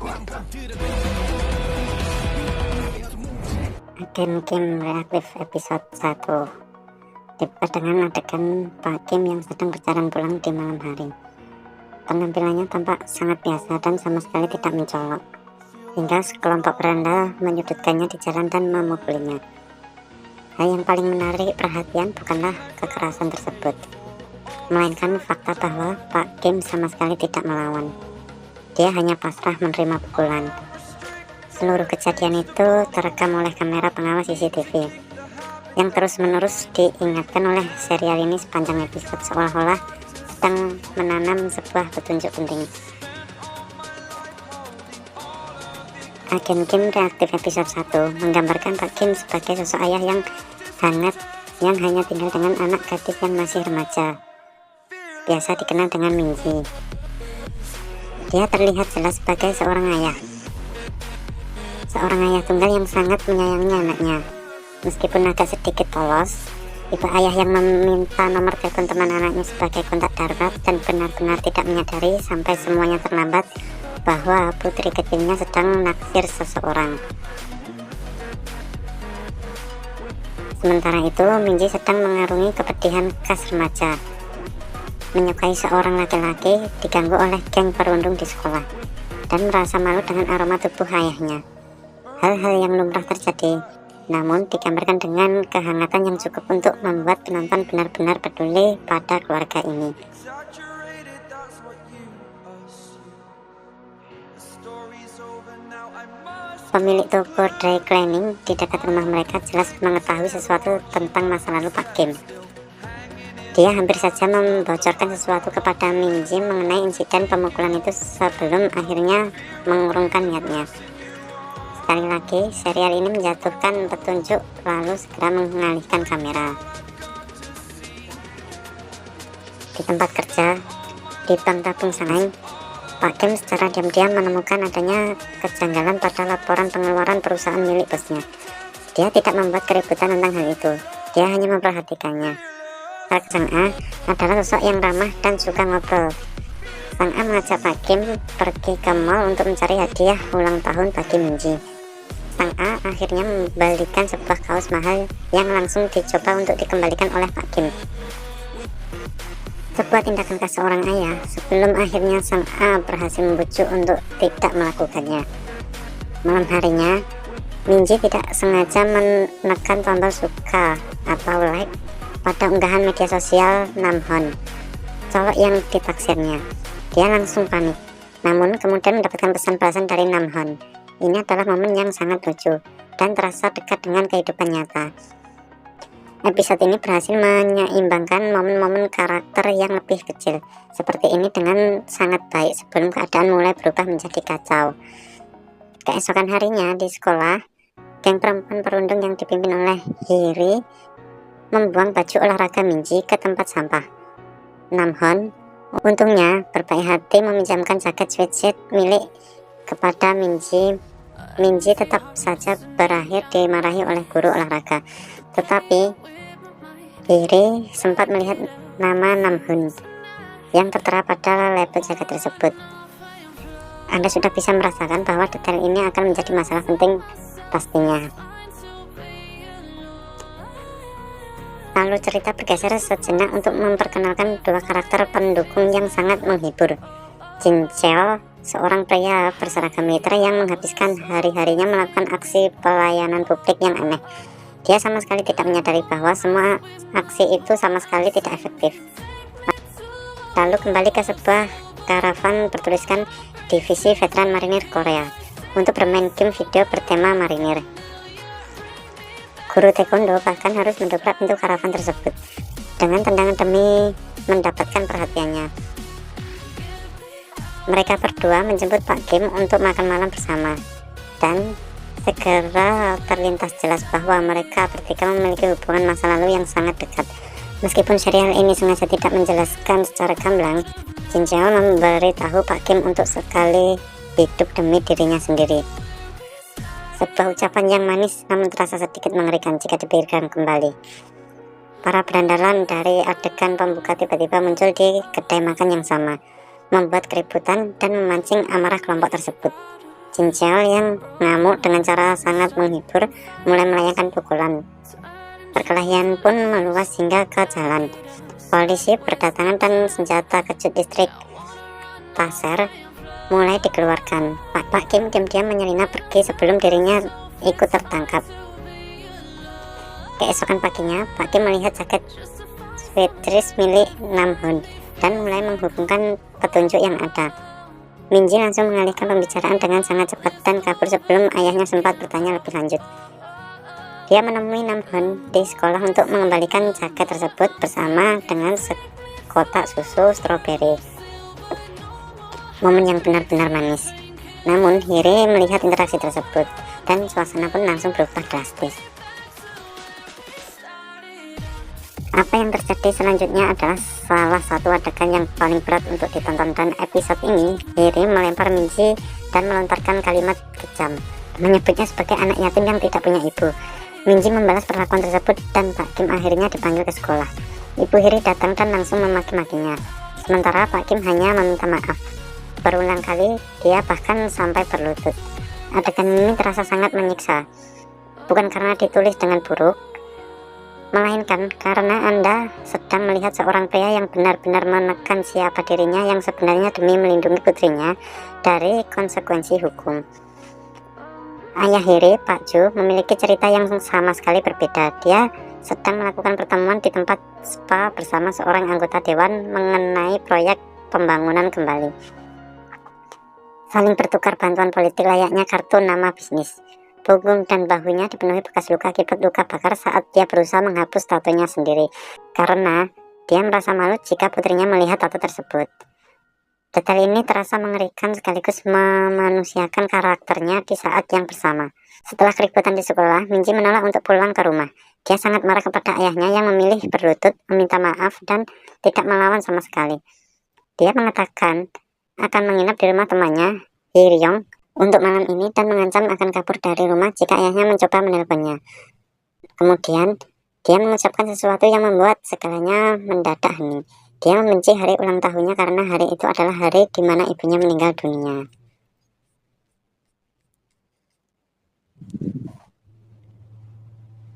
Agen Kim reaktif episode 1 dibuka dengan adegan Pak Kim yang sedang berjalan pulang di malam hari. Penampilannya tampak sangat biasa dan sama sekali tidak mencolok, hingga sekelompok beranda menyudutkannya di jalan dan memukulinya. Hal yang paling menarik perhatian bukanlah kekerasan tersebut, melainkan fakta bahwa Pak Kim sama sekali tidak melawan. Dia hanya pasrah menerima pukulan. Seluruh kejadian itu terekam oleh kamera pengawas CCTV yang terus-menerus diingatkan oleh serial ini sepanjang episode, seolah-olah sedang menanam sebuah petunjuk penting. Agen Kim reaktif episode 1 menggambarkan Pak Kim sebagai sosok ayah yang hangat yang hanya tinggal dengan anak gadis yang masih remaja, biasa dikenal dengan Minji. Dia terlihat jelas sebagai seorang ayah tunggal yang sangat menyayangi anaknya. Meskipun agak sedikit polos, tipe ayah yang meminta nomor telepon teman anaknya sebagai kontak darurat dan benar-benar tidak menyadari sampai semuanya terlambat bahwa putri kecilnya sedang naksir seseorang. Sementara itu, Minji sedang mengarungi kepedihan khas remaja, menyukai seorang laki-laki, diganggu oleh geng perundung di sekolah, dan merasa malu dengan aroma tubuh ayahnya. Hal-hal yang lumrah terjadi, namun digambarkan dengan kehangatan yang cukup untuk membuat penonton benar-benar peduli pada keluarga ini. Pemilik toko dry cleaning di dekat rumah mereka jelas mengetahui sesuatu tentang masa lalu Pak Kim. Dia hampir saja membocorkan sesuatu kepada Minji mengenai insiden pemukulan itu sebelum akhirnya mengurungkan niatnya. Sekali lagi, serial ini menjatuhkan petunjuk lalu segera mengalihkan kamera. Di tempat kerja di Bank Tabung Shanghai, Pak Kim secara diam-diam menemukan adanya kejanggalan pada laporan pengeluaran perusahaan milik bosnya. Dia tidak membuat keributan tentang hal itu, dia hanya memperhatikannya. Park Sang-a adalah sosok yang ramah dan suka ngobrol. Sang-a mengajak Pak Kim pergi ke mall untuk mencari hadiah ulang tahun bagi Minji. Sang-a akhirnya membalikan sebuah kaos mahal yang langsung dicoba untuk dikembalikan oleh Pak Kim. Sebuah tindakan khas seorang ayah sebelum akhirnya Sang-a berhasil membujuk untuk tidak melakukannya. Malam harinya, Minji tidak sengaja menekan tombol suka atau like pada unggahan media sosial Namhon, cowok yang ditaksirnya. Dia langsung panik, namun kemudian mendapatkan pesan balasan dari Namhon. Ini adalah momen yang sangat lucu dan terasa dekat dengan kehidupan nyata. Episode ini berhasil menyeimbangkan momen-momen karakter yang lebih kecil seperti ini dengan sangat baik sebelum keadaan mulai berubah menjadi kacau. Keesokan harinya di sekolah, geng perempuan perundung yang dipimpin oleh Hiri membuang baju olahraga Minji ke tempat sampah. Namhon untungnya berbaik hati meminjamkan jaket sweatshirt milik kepada Minji. Minji tetap saja berakhir dimarahi oleh guru olahraga, tetapi Hiri sempat melihat nama Namhon yang tertera pada label jaket tersebut. Anda sudah bisa merasakan bahwa detail ini akan menjadi masalah penting pastinya. Lalu cerita bergeser sejenak untuk memperkenalkan dua karakter pendukung yang sangat menghibur. Jin Cheo, seorang pria berseragam militer yang menghabiskan hari-harinya melakukan aksi pelayanan publik yang aneh. Dia sama sekali tidak menyadari bahwa semua aksi itu sama sekali tidak efektif. Lalu kembali ke sebuah karavan bertuliskan Divisi Veteran Marinir Korea untuk bermain game video bertema marinir. Guru taekwondo bahkan harus mendobrak pintu karavan tersebut dengan tendangan demi mendapatkan perhatiannya. Mereka berdua menjemput Pak Kim untuk makan malam bersama, dan segera terlintas jelas bahwa mereka bertiga memiliki hubungan masa lalu yang sangat dekat. Meskipun serial ini sengaja tidak menjelaskan secara gamblang, Jin Cheo memberitahu Pak Kim untuk sekali hidup demi dirinya sendiri. Sebuah ucapan yang manis namun terasa sedikit mengerikan jika dipikirkan kembali. Para berandalan dari adegan pembuka tiba-tiba muncul di kedai makan yang sama, membuat keributan dan memancing amarah kelompok tersebut. Cincel yang ngamuk dengan cara sangat menghibur mulai melayangkan pukulan. Perkelahian pun meluas hingga ke jalan. Polisi berdatangan dan senjata kejut listrik taser mulai dikeluarkan. Pak Kim diam-diam menyelinap pergi sebelum dirinya ikut tertangkap. Keesokan paginya, Pak Kim melihat jaket sweatshirt milik Namhoon dan mulai menghubungkan petunjuk yang ada. Minji langsung mengalihkan pembicaraan dengan sangat cepat dan kabur sebelum ayahnya sempat bertanya lebih lanjut. Dia menemui Namhoon di sekolah untuk mengembalikan jaket tersebut bersama dengan sekotak susu stroberi. Momen yang benar-benar manis. Namun Hiri melihat interaksi tersebut dan suasana pun langsung berubah drastis. Apa yang terjadi selanjutnya adalah salah satu adegan yang paling berat untuk ditonton, dan episode ini Hiri melempar Minji dan melontarkan kalimat kejam, menyebutnya sebagai anak yatim yang tidak punya ibu. Minji membalas perlakuan tersebut dan Pak Kim akhirnya dipanggil ke sekolah. Ibu Hiri datang dan langsung memaki-makinya, sementara Pak Kim hanya meminta maaf. Berulang kali dia bahkan sampai berlutut. Adegan ini terasa sangat menyiksa, bukan karena ditulis dengan buruk, melainkan karena Anda sedang melihat seorang pria yang benar-benar menekan siapa dirinya yang sebenarnya demi melindungi putrinya dari konsekuensi hukum. Ayah Hiri, Pak Ju, memiliki cerita yang sama sekali berbeda. Dia sedang melakukan pertemuan di tempat spa bersama seorang anggota dewan mengenai proyek pembangunan kembali. Saling bertukar bantuan politik layaknya kartu nama bisnis. Punggung dan bahunya dipenuhi bekas luka akibat luka bakar saat dia berusaha menghapus tatonya sendiri, karena dia merasa malu jika putrinya melihat tato tersebut. Detail ini terasa mengerikan sekaligus memanusiakan karakternya di saat yang bersama. Setelah keributan di sekolah, Minji menolak untuk pulang ke rumah. Dia sangat marah kepada ayahnya yang memilih berlutut, meminta maaf, dan tidak melawan sama sekali. Dia mengatakan akan menginap di rumah temannya, Hyeryong, untuk malam ini dan mengancam akan kabur dari rumah jika ayahnya mencoba menelponnya. Kemudian, dia mengucapkan sesuatu yang membuat segalanya mendadak hening. Dia membenci hari ulang tahunnya karena hari itu adalah hari di mana ibunya meninggal dunia.